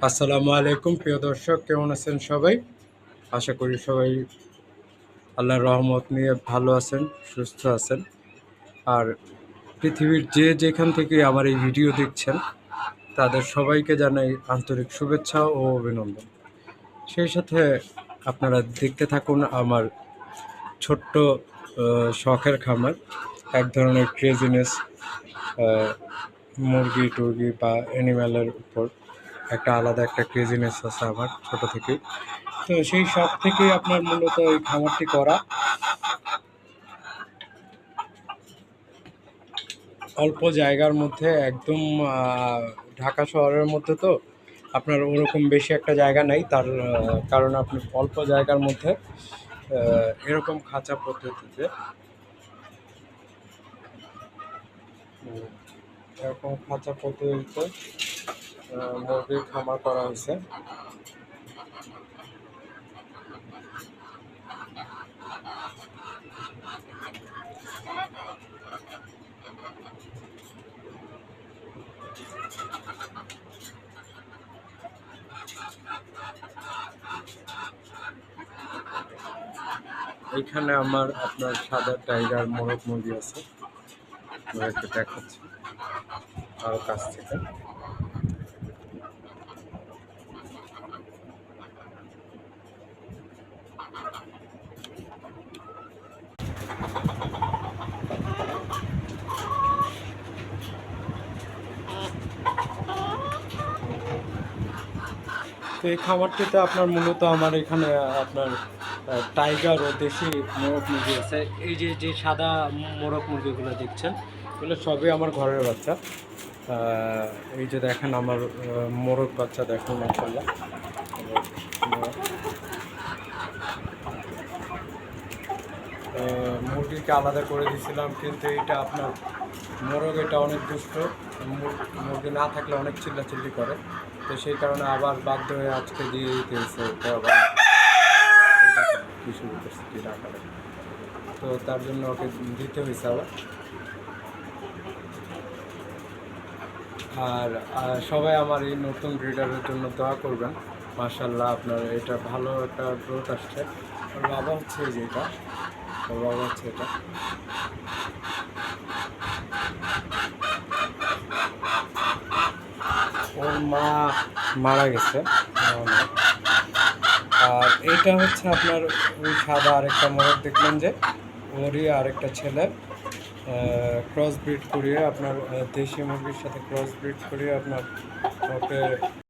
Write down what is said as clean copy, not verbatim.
আসসালামু আলাইকুম প্রিয় দর্শক, কেমন আছেন সবাই? আশা করি সবাই আল্লাহর রহমত নিয়ে ভালো আছেন, সুস্থ আছেন। আর পৃথিবীর যে যেখান থেকে আমার এই ভিডিও দেখছেন তাদের সবাইকে জানাই আন্তরিক শুভেচ্ছা ও অভিনন্দন। সেই সাথে আপনারা দেখতে থাকুন আমার ছোট্ট শখের খামার, এক ধরনের ক্রেজিনেস মুরগি টুরগি বা অ্যানিম্যালের উপর একটা ক্রেজিনেস আছে আমার ছোট থেকেই। তো সেই শখ থেকেই আপনার মূলত এই খামারটি করা। অল্প জায়গার মধ্যে একদম ঢাকা শহরের মধ্যে তো আপনার ওরকম বেশি একটা জায়গা নাই, তার কারণ আপনি অল্প জায়গার মধ্যে এরকম খাঁচা পদ্ধতিতে উম, এরকম খাঁচা পদ্ধতিতে মুরগির খামার করা হয়েছে। এইখানে আমার আপনার সাদা টাইগার মোরগ মুরগি আছে, আমরা একটু দেখাচ্ছি আরো কাছ থেকে। তো এই খামারটিতে আপনার মূলত আমার এখানে আপনার টাইগার ও দেশি মোরগ মুরগি আছে। এই যে যে সাদা মোরগ মুরগিগুলো দেখছেন, এগুলো সবই আমার ঘরের বাচ্চা। এই যে দেখেন আমার মোরগ বাচ্চা, দেখুন মাশাআল্লাহ। মুরগিকে আলাদা করে দিয়েছিলাম, কিন্তু এটা আপনার মোরগ এটা অনেক দুষ্ট, মুরগি না থাকলে অনেক চিল্লাচিল্লি করে। তো সেই কারণে আবার বাধ্য হয়ে আজকে দিয়ে দিতে হয়েছে। তো আবার কি শুরু করছে কি টাকা, তো তার জন্য ওকে দিতে হয়েছে আবার। আর সবাই আমার এই নতুন ব্রিডারের জন্য দোয়া করবেন। মাশাআল্লাহ, আপনার এটা ভালো একটা গ্রোথ আসছে। ওর বাবা হচ্ছে এই যে এটা, ওর বাবা হচ্ছে এটা। ওর মা মারা গেছে। আর এইটা হচ্ছে আপনার ওই সাদা আরেকটা মোরগ দেখলেন যে, ওরই আরেকটা ছেলে ক্রস ব্রিড করিয়ে আপনার দেশি মুরগির সাথে ক্রস ব্রিড করিয়ে আপনার ওকে